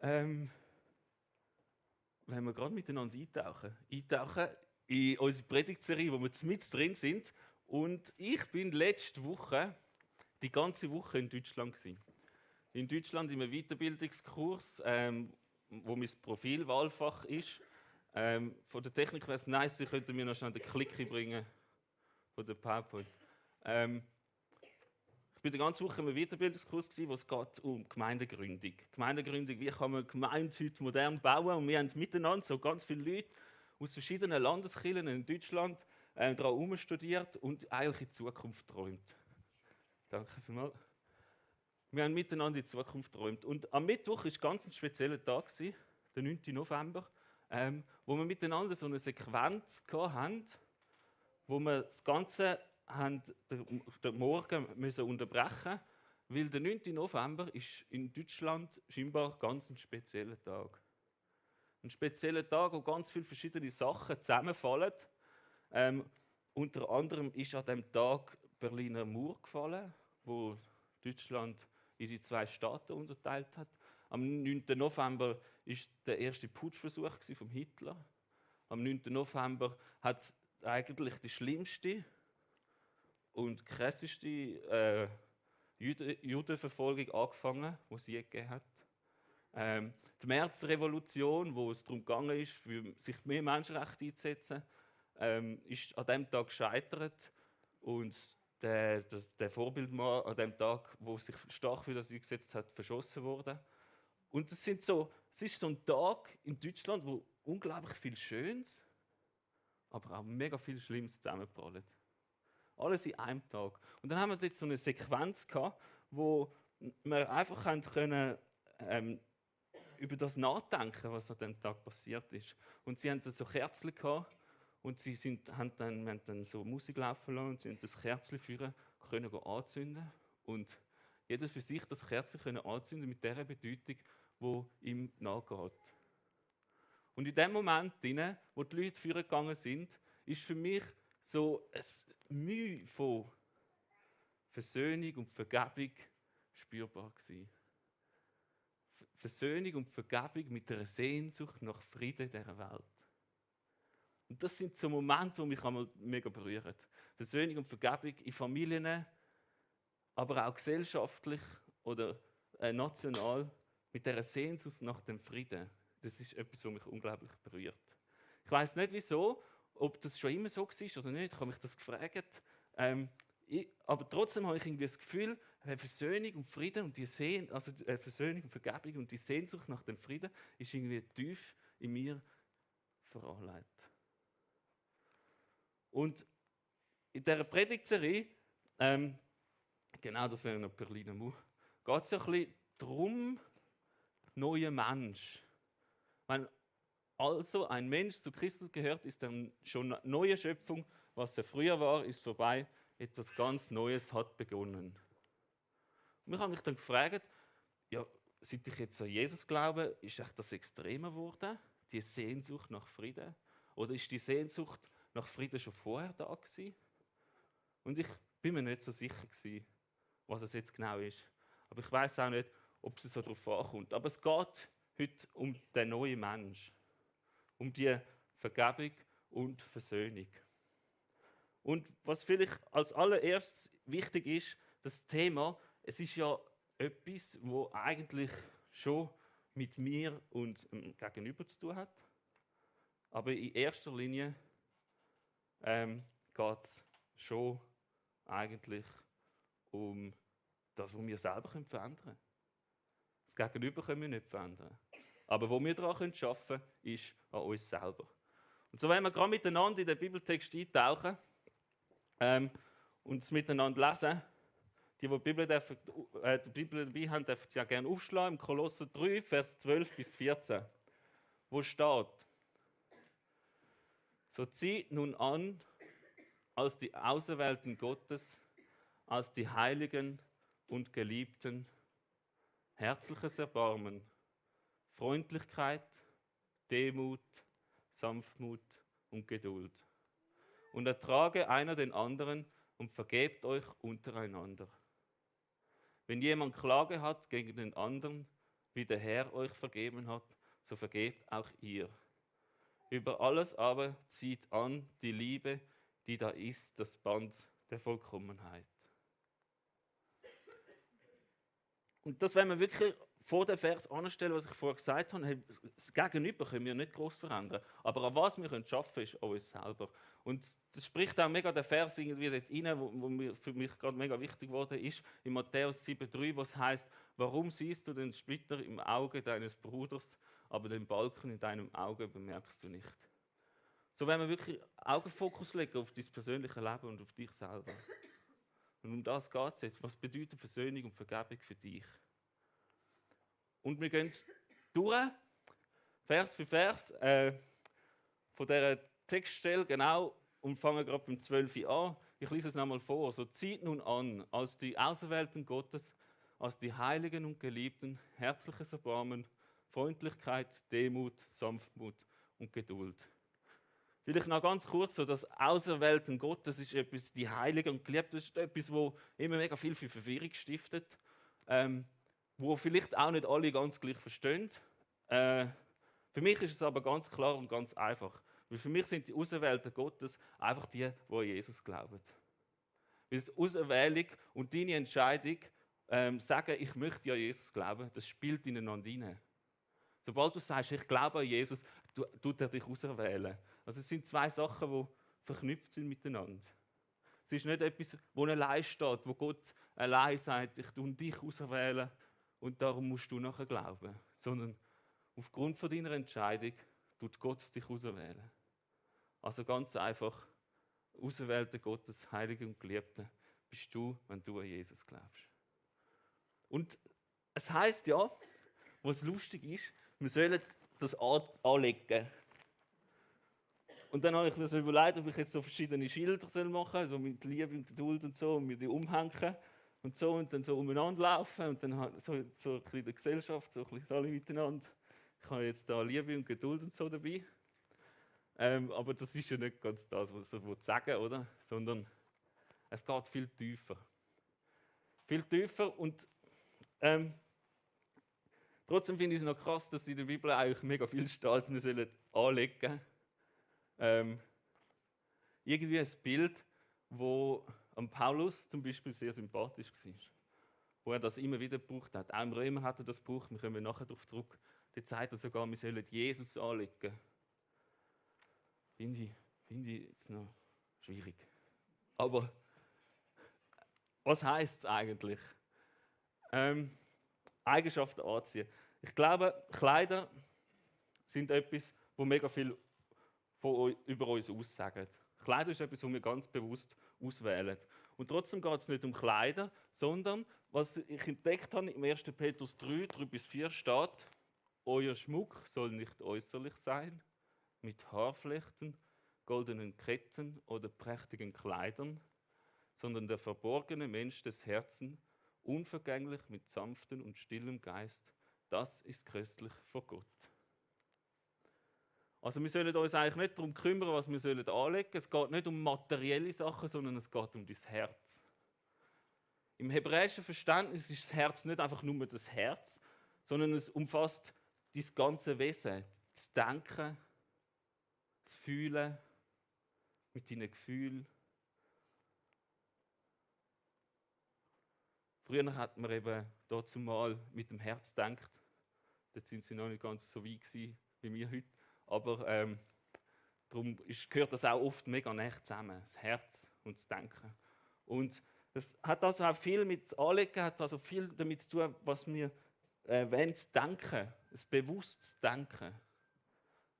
Ähm, Wenn wir gerade miteinander eintauchen in unsere Predigtserie, wo wir mit drin sind. Und ich bin letzte Woche, die ganze Woche in Deutschland gewesen. In Deutschland in einem Weiterbildungskurs, wo mein Profilwahlfach ist. Von der Technik wäre es nice, ihr könntet mir noch schnell den Klick bringen von der PowerPoint. Ich war die ganze Woche in einem Weiterbildungskurs, wo es geht um Gemeindegründung. Gemeindegründung, wie kann man eine Gemeinde heute modern bauen? Und wir haben miteinander so ganz viele Leute aus verschiedenen Landeskirchen in Deutschland daran studiert und eigentlich in die Zukunft träumt. Danke vielmals. Wir haben miteinander in die Zukunft geträumt. Und am Mittwoch war ganz ein spezieller Tag, der 9. November, wo wir miteinander so eine Sequenz hatten, wo wir das Ganze den Morgen müssen unterbrechen, weil der 9. November ist in Deutschland scheinbar ganz ein spezieller Tag. Ein spezieller Tag, wo ganz viele verschiedene Sachen zusammenfallen. Unter anderem ist an diesem Tag Berliner Mauer gefallen, wo Deutschland in die zwei Staaten unterteilt hat. Am 9. November war der erste Putschversuch von Hitler. Am 9. November hat eigentlich die schlimmste und krasseste Judenverfolgung angefangen, die es je gegeben hat. Die Märzrevolution, wo es darum gegangen ist, für sich mehr Menschenrechte einzusetzen, ist an diesem Tag gescheitert. Und der Vorbildmann an dem Tag, wo sich stark für das eingesetzt hat, verschossen wurde. Und es ist so ein Tag in Deutschland, wo unglaublich viel Schönes, aber auch mega viel Schlimmes zusammenprallt. Alles in einem Tag. Und dann haben wir jetzt so eine Sequenz gehabt, wo wir einfach können, über das nachdenken, was an dem Tag passiert ist. Und sie haben so Kerzen gehabt und haben dann so Musik laufen lassen und sie haben das Kerzchen führen können anzünden und jeder für sich das Kerzchen können anzünden mit der Bedeutung, die ihm nachgeht. Und in dem Moment, wo die Leute führen gegangen sind, ist für mich so ein Mühe von Versöhnung und Vergebung spürbar gewesen. Versöhnung und Vergebung mit einer Sehnsucht nach Frieden dieser Welt. Und das sind so Momente, die mich einmal mega berühren. Versöhnung und Vergebung in Familien, aber auch gesellschaftlich oder national, mit dieser Sehnsucht nach dem Frieden. Das ist etwas, was mich unglaublich berührt. Ich weiß nicht wieso, ob das schon immer so war oder nicht, ich habe mich das gefragt. Aber trotzdem habe ich irgendwie das Gefühl, Versöhnung und Frieden und Versöhnung und Vergebung und die Sehnsucht nach dem Frieden ist irgendwie tief in mir veranlagt. Und in dieser Predigtserie, genau das wäre noch Berliner Mauer, geht es ja ein bisschen darum, neuer Mensch. Wenn also ein Mensch zu Christus gehört, ist dann schon eine neue Schöpfung. Was er früher war, ist vorbei. Etwas ganz Neues hat begonnen. Und ich habe mich dann gefragt, ja, seit ich jetzt an Jesus glaube, ist echt das extremer geworden, die Sehnsucht nach Frieden? Oder ist die Sehnsucht nach Frieden schon vorher da gewesen? Und ich bin mir nicht so sicher gewesen, was es jetzt genau ist. Aber ich weiß auch nicht, ob es so darauf ankommt. Aber es geht heute um den neuen Mensch, um die Vergebung und Versöhnung. Und was vielleicht als allererstes wichtig ist, das Thema, es ist ja etwas, wo eigentlich schon mit mir und dem Gegenüber zu tun hat. Aber in erster Linie geht es schon eigentlich um das, was wir selber verändern können. Das Gegenüber können wir nicht verändern. Aber wo wir daran arbeiten können, ist an uns selber. Und so wollen wir gerade miteinander in den Bibeltext eintauchen und es miteinander lesen. Die die Bibel dabei haben, dürfen sie ja gerne aufschlagen. Im Kolosser 3, Vers 12 bis 14. Wo steht: So zieht nun an, als die Auserwählten Gottes, als die Heiligen und Geliebten, herzliches Erbarmen, Freundlichkeit, Demut, Sanftmut und Geduld. Und ertrage einer den anderen und vergebt euch untereinander. Wenn jemand Klage hat gegen den anderen, wie der Herr euch vergeben hat, so vergebt auch ihr. Über alles aber zieht an die Liebe, die da ist, das Band der Vollkommenheit. Und das wenn wir wirklich vor den Vers anstellen, was ich vorher gesagt habe, hey, das Gegenüber können wir nicht groß verändern. Aber an was wir schaffen können, ist uns selber. Und das spricht auch mega der Vers irgendwie dort rein, wo für mich gerade mega wichtig geworden ist, in Matthäus 7,3, was heißt: Warum siehst du den Splitter im Auge deines Bruders, aber den Balken in deinem Auge bemerkst du nicht? So wenn wir wirklich Augenfokus legen auf dein persönliche Leben und auf dich selber. Und um das geht es jetzt. Was bedeutet Versöhnung und Vergebung für dich? Und wir gehen durch, Vers für Vers, von dieser Textstelle genau und fangen gerade beim 12 an. Ich lese es nochmal vor. So zieht nun an, als die Auserwählten Gottes, als die Heiligen und Geliebten, herzliches Erbarmen, Freundlichkeit, Demut, Sanftmut und Geduld. Vielleicht noch ganz kurz, so das Auserwählten Gottes ist etwas, die Heiligen und Geliebten ist etwas, wo immer mega viel für Verwirrung stiftet. Wo vielleicht auch nicht alle ganz gleich verstehen. Für mich ist es aber ganz klar und ganz einfach. Weil für mich sind die Auserwählten Gottes einfach die an Jesus glauben. Weil die Auserwählung und deine Entscheidung, sagen, ich möchte an Jesus glauben, das spielt ineinander hinein. Sobald du sagst, ich glaube an Jesus, tut er dich auserwählen. Also es sind zwei Sachen, die verknüpft sind miteinander. Es ist nicht etwas, wo allein steht, wo Gott allein sagt, ich tue dich auserwählen und darum musst du nachher glauben. Sondern aufgrund von deiner Entscheidung tut Gott dich auserwählen. Also ganz einfach, auserwählter Gottes, Heilige und Geliebte, bist du, wenn du an Jesus glaubst. Und es heisst ja, was lustig ist, wir sollen das anlegen. Und dann habe ich mir so überlegt, ob ich jetzt so verschiedene Schilder machen soll, so mit Liebe und Geduld und so, und mir die umhängen und so, und dann so umeinander laufen und dann halt so ein bisschen in der Gesellschaft, so ein bisschen alle miteinander. Ich habe jetzt da Liebe und Geduld und so dabei. Aber das ist ja nicht ganz das, was ich sagen will, oder? Sondern es geht viel tiefer. Viel tiefer und trotzdem finde ich es noch krass, dass in der Bibel eigentlich mega viel steht, wir sollen anlegen. Irgendwie ein Bild, wo am Paulus zum Beispiel sehr sympathisch war. Wo er das immer wieder gebraucht hat. Auch im Römer hat er das gebraucht, wir kommen nachher darauf zurück. Die zeigt er sogar, wir sollen Jesus anlegen. Finde ich jetzt noch schwierig. Aber was heisst es eigentlich? Eigenschaften anziehen. Ich glaube, Kleider sind etwas, wo mega viel über uns aussagen. Kleider ist etwas, was wir ganz bewusst auswählen. Und trotzdem geht es nicht um Kleider, sondern, was ich entdeckt habe, im 1. Petrus 3,3-4 steht: Euer Schmuck soll nicht äußerlich sein, mit Haarflechten, goldenen Ketten oder prächtigen Kleidern, sondern der verborgene Mensch des Herzens, unvergänglich mit sanftem und stillem Geist, das ist köstlich vor Gott. Also wir sollen uns eigentlich nicht darum kümmern, was wir anlegen sollen. Es geht nicht um materielle Sachen, sondern es geht um das Herz. Im hebräischen Verständnis ist das Herz nicht einfach nur das Herz, sondern es umfasst dein ganze Wesen. Das Denken, das Fühlen, mit deinen Gefühlen. Früher hat man eben dazu mal mit dem Herz gedacht. Dort sind sie noch nicht ganz so weit gewesen, wie wir heute. Aber darum gehört das auch oft mega nah zusammen, das Herz und das Denken. Und das hat also auch viel mit dem Anlegen, hat also viel damit zu tun, was wir wollen, denken, ein bewusstes Denken.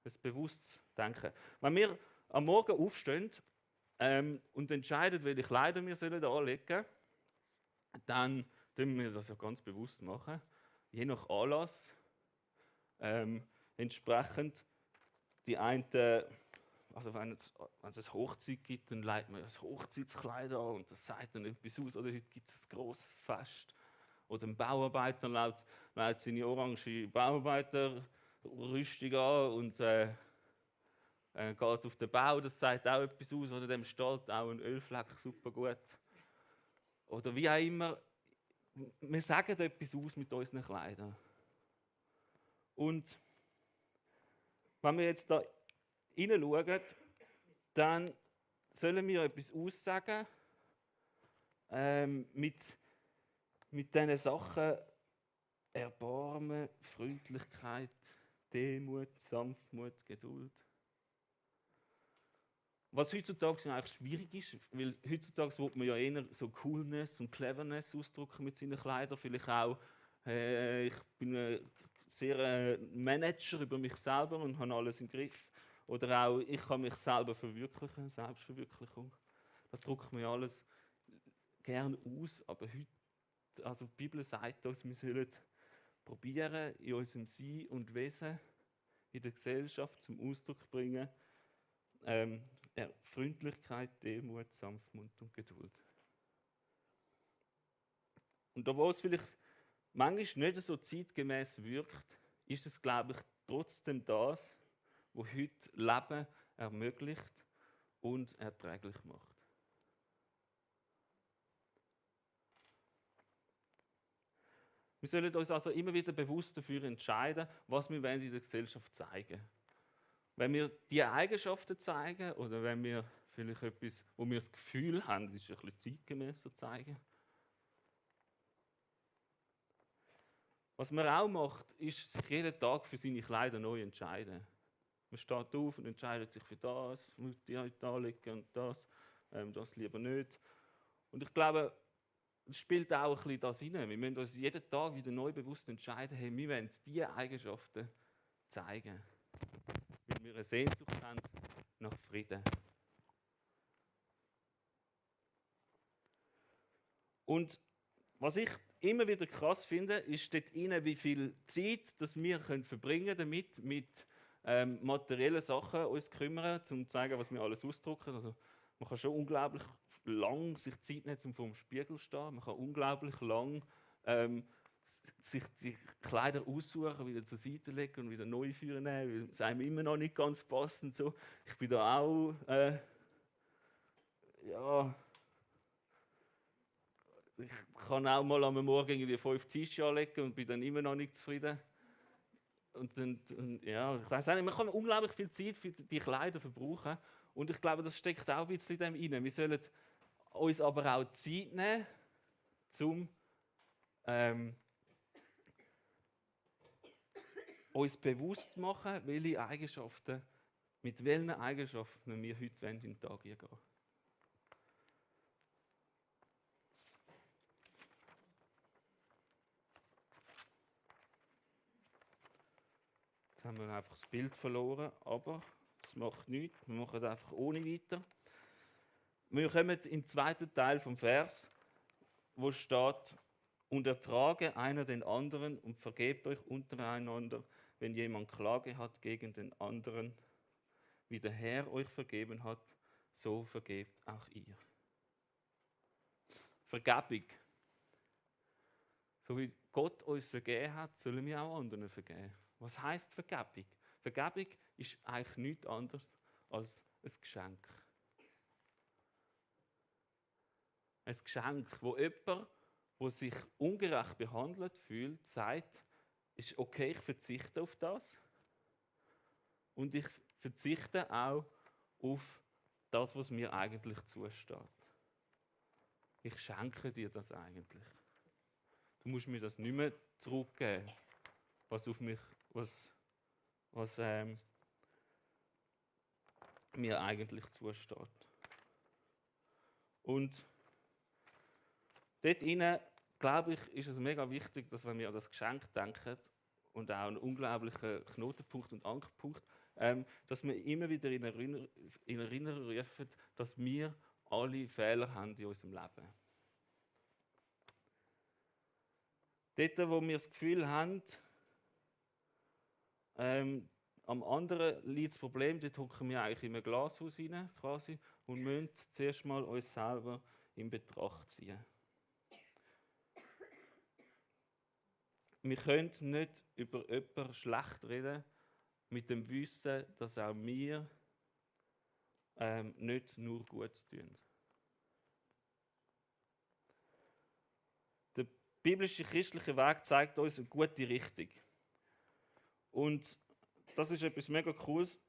Ein bewusstes Denken. Wenn wir am Morgen aufstehen und entscheiden, welche Kleider wir anlegen sollen, dann tun wir das ja ganz bewusst machen, je nach Anlass. Entsprechend die einen, also wenn es eine Hochzeit gibt, dann legt man ein Hochzeitskleid an und das sagt dann etwas aus. Oder heute gibt es ein grosses Fest. Oder ein Bauarbeiter legt seine orange Bauarbeiterrüstung an und geht auf den Bau, das sagt auch etwas aus. Oder dem steht auch ein Ölfleck super gut. Oder wie auch immer, wir sagen etwas aus mit unseren Kleidern. Und wenn wir jetzt da hineinschauen, dann sollen wir etwas aussagen mit diesen Sachen Erbarmen, Freundlichkeit, Demut, Sanftmut, Geduld. Was heutzutage eigentlich schwierig ist, weil heutzutage will man ja eher so Coolness und Cleverness ausdrücken mit seinen Kleidern. Vielleicht auch, ich bin sehr Manager über mich selber und habe alles im Griff. Oder auch, ich kann mich selber verwirklichen, Selbstverwirklichung. Das drückt man ja alles gerne aus, aber heute, also die Bibel sagt uns, wir sollen probieren, in unserem Sein und Wesen in der Gesellschaft zum Ausdruck bringen, Freundlichkeit, Demut, Sanftmut und Geduld. Und obwohl es vielleicht manchmal nicht so zeitgemäß wirkt, ist es, glaube ich, trotzdem das, was heute Leben ermöglicht und erträglich macht. Wir sollen uns also immer wieder bewusst dafür entscheiden, was wir in der Gesellschaft zeigen wollen. Wenn wir diese Eigenschaften zeigen oder wenn wir vielleicht etwas, wo wir das Gefühl haben, ist ein bisschen zeitgemäßer zeigen. Was man auch macht, ist sich jeden Tag für seine Kleider neu entscheiden. Man steht auf und entscheidet sich für das, muss die heute anlegen und das lieber nicht. Und ich glaube, es spielt auch ein bisschen das hinein. Wir müssen uns jeden Tag wieder neu bewusst entscheiden, hey, wir wollen diese Eigenschaften zeigen. Weil wir eine Sehnsucht haben nach Frieden. Und was ich immer wieder krass finde, ist dort rein, wie viel Zeit dass wir verbringen damit, mit materiellen Sachen uns kümmern, um zu zeigen, was wir alles ausdrücken. Also, man kann schon unglaublich lang sich Zeit nehmen, um vor dem Spiegel zu stehen. Man kann unglaublich lang sich die Kleider aussuchen, wieder zur Seite legen und wieder neu führen, weil es einem immer noch nicht ganz passt und so. Ich bin da auch, ich kann auch mal am Morgen irgendwie 5 T-Shirts anlegen und bin dann immer noch nicht zufrieden. Und ja, ich weiß auch nicht, man kann unglaublich viel Zeit für die Kleider verbrauchen. Und ich glaube, das steckt auch ein bisschen in dem rein. Wir sollen uns aber auch Zeit nehmen, um uns bewusst zu machen, mit welchen Eigenschaften wir heute in den Tag gehen wollen. Jetzt haben wir einfach das Bild verloren, aber das macht nichts. Wir machen es einfach ohne weiter. Wir kommen in den zweiten Teil vom Vers, wo steht: Und ertrage einer den anderen und vergebt euch untereinander, wenn jemand Klage hat gegen den anderen. Wie der Herr euch vergeben hat, so vergebt auch ihr. Vergebung. So wie Gott uns vergeben hat, sollen wir auch anderen vergeben. Was heisst Vergebung? Vergebung ist eigentlich nichts anderes als ein Geschenk. Ein Geschenk, wo jemand, der sich ungerecht behandelt fühlt, sagt, es ist okay, ich verzichte auf das. Und ich verzichte auch auf das, was mir eigentlich zusteht. Ich schenke dir das eigentlich. Du musst mir das nicht mehr zurückgeben, was mir eigentlich zusteht. Und dort innen, glaube ich, ist es mega wichtig, dass wenn wir an das Geschenk denken und auch einen unglaublichen Knotenpunkt und Ankerpunkt, dass wir immer wieder in Erinnerung rufen, dass wir alle Fehler haben in unserem Leben. Dort, wo wir das Gefühl haben, am anderen liegt das Problem, dort hocken wir eigentlich in ein Glashaus rein, quasi, und müssen zuerst mal uns selber in Betracht ziehen. Wir können nicht über jemanden schlecht reden, mit dem Wissen, dass auch wir nicht nur Gutes tun. Der biblische christliche Weg zeigt uns eine gute Richtung. Und das ist etwas mega Cooles.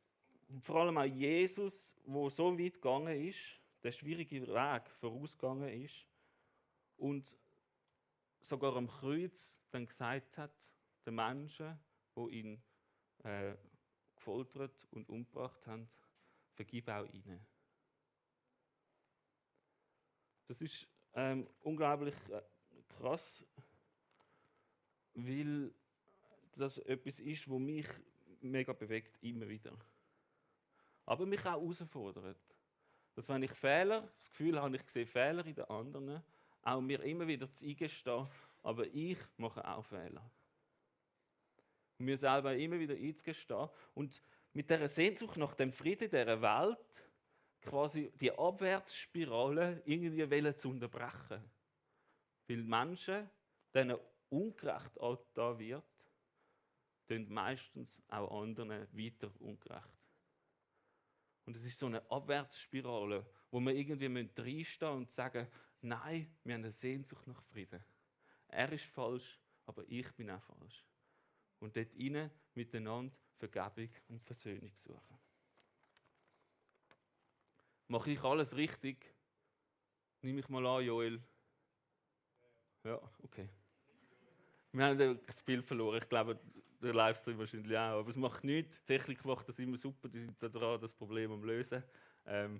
Und vor allem auch Jesus, der so weit gegangen ist, der schwierige Weg vorausgegangen ist und sogar am Kreuz dann gesagt hat, den Menschen, die ihn gefoltert und umgebracht haben, vergib auch ihnen. Das ist unglaublich krass, weil das etwas ist, was mich mega bewegt, immer wieder. Aber mich auch herausfordert. Dass wenn ich das Gefühl habe, ich sehe Fehler in den anderen, auch mir immer wieder zu eingestehen, aber ich mache auch Fehler. Und mir selber immer wieder einzugestehen und mit dieser Sehnsucht nach dem Frieden dieser Welt quasi die Abwärtsspirale irgendwie zu unterbrechen. Weil Menschen, denen ungerecht da wird, tun meistens auch anderen weiter ungerecht. Und es ist so eine Abwärtsspirale, wo wir irgendwie reinstehen und sagen, nein, wir haben eine Sehnsucht nach Frieden. Er ist falsch, aber ich bin auch falsch. Und dort rein miteinander Vergebung und Versöhnung suchen. Mache ich alles richtig? Nehme ich mal an, Joel. Ja, okay. Wir haben das Bild verloren. Ich glaube, der Livestream wahrscheinlich auch. Aber es macht nichts. Die Technik macht das immer super. Die sind da dran, das Problem am Lösen. Wir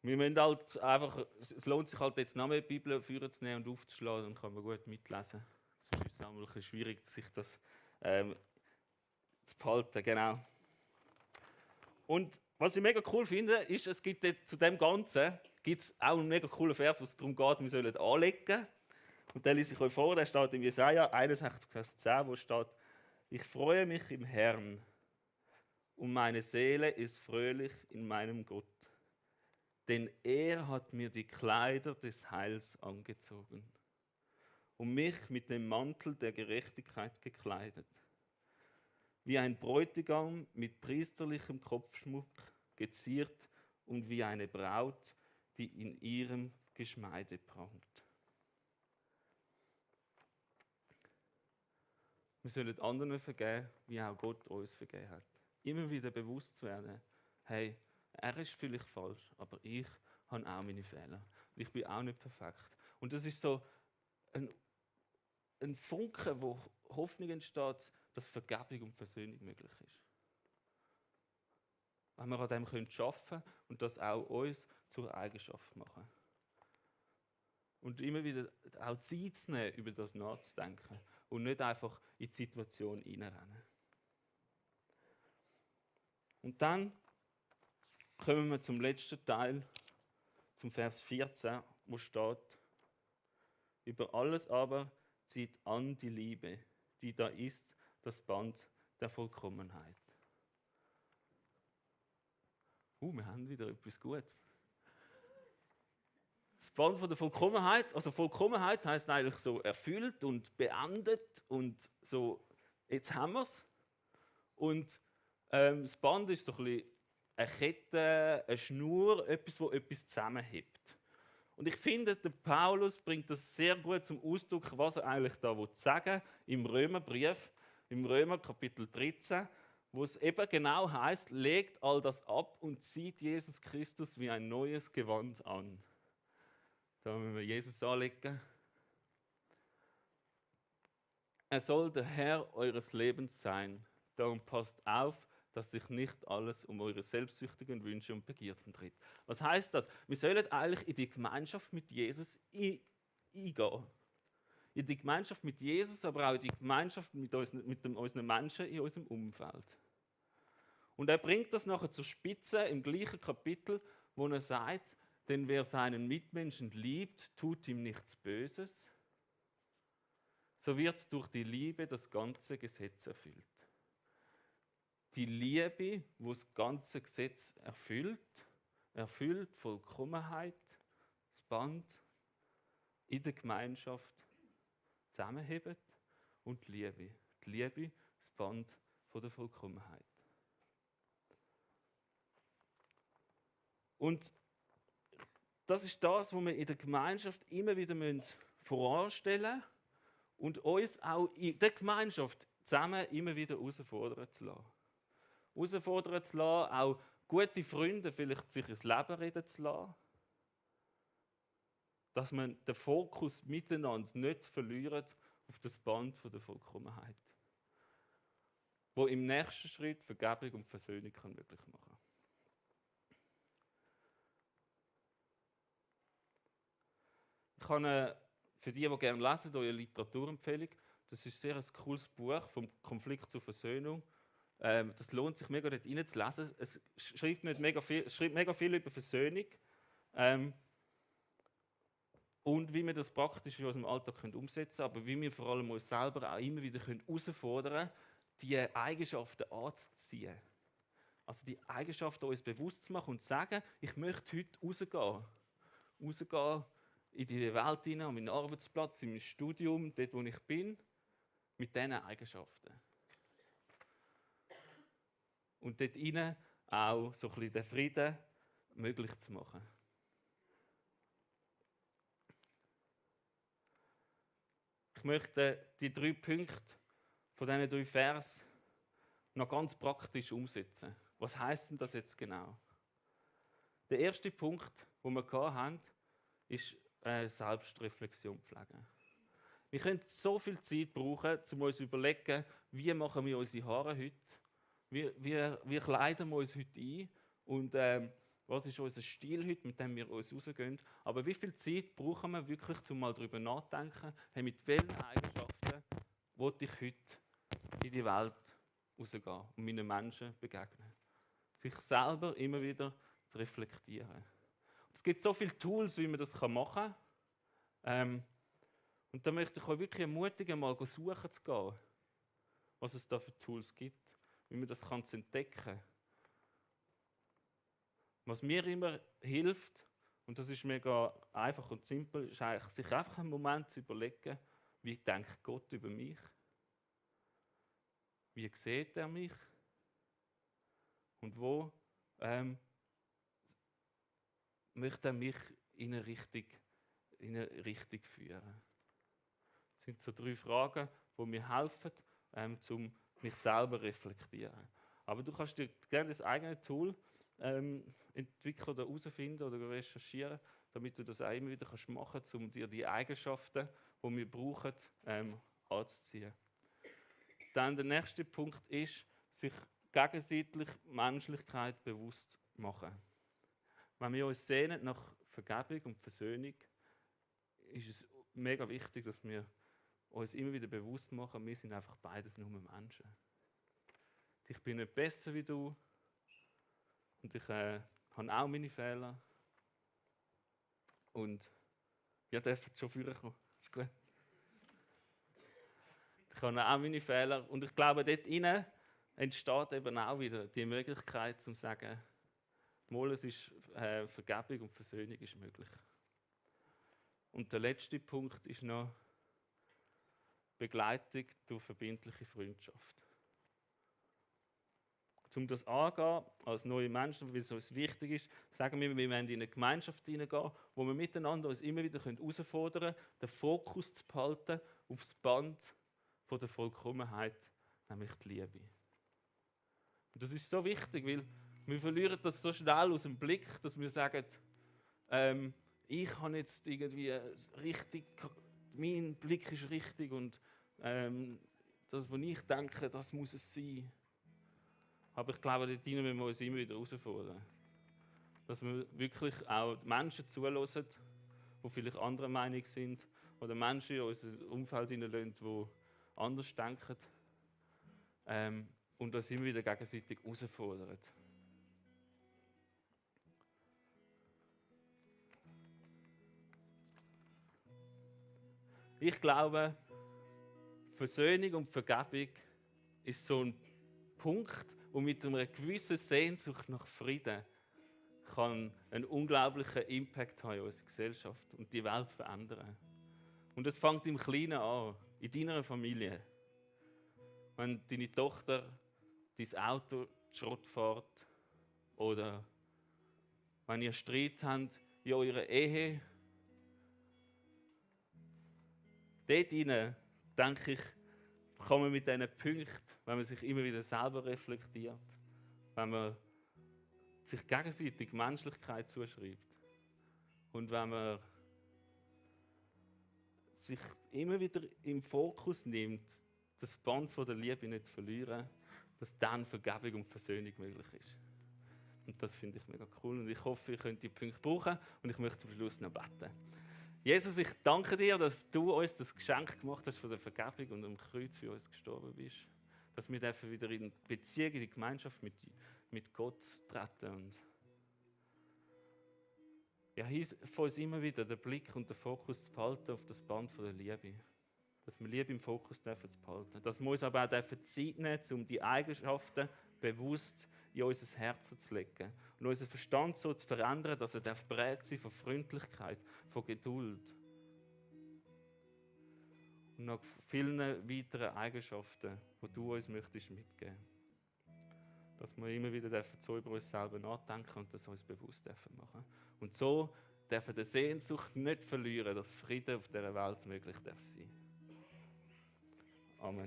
müssen halt einfach, es lohnt sich halt jetzt noch mehr die Bibel vorzunehmen und aufzuschlagen, dann kann man gut mitlesen. Sonst ist es auch ein bisschen schwierig, sich das zu behalten. Genau. Und was ich mega cool finde, ist, es gibt zu dem Ganzen gibt's auch einen mega coolen Vers, wo es darum geht, wir sollen anlegen. Und den lese ich euch vor, der steht in Jesaja 61, Vers 10, wo steht: Ich freue mich im Herrn und meine Seele ist fröhlich in meinem Gott. Denn er hat mir die Kleider des Heils angezogen und mich mit dem Mantel der Gerechtigkeit gekleidet. Wie ein Bräutigam mit priesterlichem Kopfschmuck geziert und wie eine Braut, die in ihrem Geschmeide prangt. Wir sollen anderen vergeben, wie auch Gott uns vergeben hat. Immer wieder bewusst zu werden, hey, er ist vielleicht falsch, aber ich habe auch meine Fehler. Und ich bin auch nicht perfekt. Und das ist so ein Funke, wo Hoffnung entsteht, dass Vergebung und Versöhnung möglich ist. Wenn wir an dem arbeiten können und das auch uns zur Eigenschaft machen. Und immer wieder auch Zeit zu nehmen, über das nachzudenken und nicht einfach in die Situation hineinrennen. Und dann kommen wir zum letzten Teil, zum Vers 14, wo steht: Über alles aber zieht an die Liebe, die da ist, das Band der Vollkommenheit. Wir haben wieder etwas Gutes. Das Band von der Vollkommenheit, also Vollkommenheit heißt eigentlich so erfüllt und beendet und so, jetzt haben wir es. Und das Band ist so ein bisschen eine Kette, eine Schnur, etwas, das etwas zusammenhält. Und ich finde, der Paulus bringt das sehr gut zum Ausdruck, was er eigentlich da sagen will, im Römerbrief, im Römer Kapitel 13, wo es eben genau heißt: Legt all das ab und zieht Jesus Christus wie ein neues Gewand an. Da müssen wir Jesus anlegen. Er soll der Herr eures Lebens sein. Darum passt auf, dass sich nicht alles um eure selbstsüchtigen Wünsche und Begierden dreht. Was heißt das? Wir sollen eigentlich in die Gemeinschaft mit Jesus eingehen. In die Gemeinschaft mit Jesus, aber auch in die Gemeinschaft mit unseren Menschen in unserem Umfeld. Und er bringt das nachher zur Spitze im gleichen Kapitel, wo er sagt: Denn wer seinen Mitmenschen liebt, tut ihm nichts Böses. So wird durch die Liebe das ganze Gesetz erfüllt. Die Liebe, wo das ganze Gesetz erfüllt Vollkommenheit, das Band in der Gemeinschaft zusammenhebt und die Liebe. Die Liebe, das Band von der Vollkommenheit. Und das ist das, was wir in der Gemeinschaft immer wieder voranstellen müssen und uns auch in der Gemeinschaft zusammen immer wieder herausfordern zu lassen. Herausfordern zu lassen, auch gute Freunde vielleicht sich ins Leben reden zu lassen. Dass man den Fokus miteinander nicht verliert auf das Band der Vollkommenheit. Wo im nächsten Schritt Vergebung und Versöhnung möglich machen kann. Ich habe für die gerne lesen, eine Literaturempfehlung. Das ist sehr ein cooles Buch vom Konflikt zur Versöhnung. Das lohnt sich mega, dort reinzulesen. Es schreibt mega viel über Versöhnung. Und wie wir das praktisch in unserem Alltag umsetzen können, aber wie wir vor allem uns selber auch immer wieder herausfordern können, die Eigenschaften anzuziehen. Also die Eigenschaften uns bewusst zu machen und zu sagen, ich möchte heute rausgehen. Rausgehen in die Welt hinein, an meinen Arbeitsplatz, in mein Studium, dort wo ich bin, mit diesen Eigenschaften. Und dort hinein auch so ein bisschen den Frieden möglich zu machen. Ich möchte die 3 Punkte von diesen 3 Versen noch ganz praktisch umsetzen. Was heisst denn das jetzt genau? Der erste Punkt, den wir hatten, ist Selbstreflexion pflegen. Wir können so viel Zeit brauchen, um uns zu überlegen, wie machen wir unsere Haare heute, wie kleiden wir uns heute ein und was ist unser Stil heute, mit dem wir uns rausgehen. Aber wie viel Zeit brauchen wir wirklich, um mal darüber nachzudenken, hey, mit welchen Eigenschaften will ich heute in die Welt rausgehen und meinen Menschen begegnen. Sich selber immer wieder zu reflektieren. Es gibt so viele Tools, wie man das machen kann. Und da möchte ich euch wirklich ermutigen, mal suchen zu gehen, was es da für Tools gibt, wie man das entdecken kann. Was mir immer hilft, und das ist mega einfach und simpel, ist eigentlich, sich einfach einen Moment zu überlegen, wie denkt Gott über mich? Wie sieht er mich? Und wo möchte er mich in eine Richtung führen? Das sind so 3 Fragen, die mir helfen, um mich selber zu reflektieren. Aber du kannst dir gerne das eigene Tool entwickeln oder herausfinden oder recherchieren, damit du das auch immer wieder machen kannst, um dir die Eigenschaften, die wir brauchen, anzuziehen. Dann der nächste Punkt ist, sich gegenseitig Menschlichkeit bewusst machen. Wenn wir uns sehnen nach Vergebung und Versöhnung, ist es mega wichtig, dass wir uns immer wieder bewusst machen, wir sind einfach beides nur Menschen. Ich bin nicht besser wie du und ich habe auch meine Fehler. Und ihr dürft schon vorkommen. Ist gut. Ich habe auch meine Fehler und ich glaube, dort innen entsteht eben auch wieder die Möglichkeit, zu sagen, mal, es ist Vergebung und Versöhnung ist möglich. Und der letzte Punkt ist noch Begleitung durch verbindliche Freundschaft. Um das anzugehen, als neue Menschen, weil es uns wichtig ist, sagen wir wollen in eine Gemeinschaft hineingehen, wo wir miteinander uns immer wieder herausfordern können, den Fokus zu behalten auf das Band von der Vollkommenheit, nämlich die Liebe. Und das ist so wichtig, weil wir verlieren das so schnell aus dem Blick, dass wir sagen, ich habe jetzt irgendwie richtig, mein Blick ist richtig und das, was ich denke, das muss es sein. Aber ich glaube, dort müssen wir uns immer wieder herausfordern. Dass wir wirklich auch Menschen zulassen, die vielleicht anderer Meinung sind, oder Menschen in unser Umfeld hineinlassen, die anders denken. Und uns immer wieder gegenseitig herausfordern. Ich glaube, Versöhnung und Vergebung ist so ein Punkt, wo mit einer gewissen Sehnsucht nach Frieden kann einen unglaublichen Impact haben in unserer Gesellschaft und die Welt verändern. Und es fängt im Kleinen an, in deiner Familie. Wenn deine Tochter dein Auto Schrott fährt oder wenn ihr Streit habt in eurer Ehe, dort hinein, denke ich, kann man mit diesen Punkten, wenn man sich immer wieder selber reflektiert, wenn man sich gegenseitig Menschlichkeit zuschreibt und wenn man sich immer wieder im Fokus nimmt, das Band von der Liebe nicht zu verlieren, dass dann Vergebung und Versöhnung möglich ist. Und das finde ich mega cool und ich hoffe, ihr könnt die Punkte brauchen und ich möchte zum Schluss noch beten. Jesus, ich danke dir, dass du uns das Geschenk gemacht hast von der Vergebung und am Kreuz für uns gestorben bist. Dass wir dürfen wieder in Beziehung, in die Gemeinschaft mit Gott treten und ja, hilf uns immer wieder den Blick und den Fokus zu behalten auf das Band von der Liebe. Dass wir Liebe im Fokus dürfen zu behalten. Dass wir uns aber auch Zeit nehmen dürfen, um die Eigenschaften bewusst in unser Herz zu legen. Und unseren Verstand so zu verändern, dass er prägt sein von Freundlichkeit, von Geduld. Und noch vielen weiteren Eigenschaften, die du uns möchtest mitgeben. Dass wir immer wieder so über uns selber nachdenken und das uns bewusst machen. Und so dürfen die Sehnsucht nicht verlieren, dass Frieden auf dieser Welt möglich sein darf. Amen.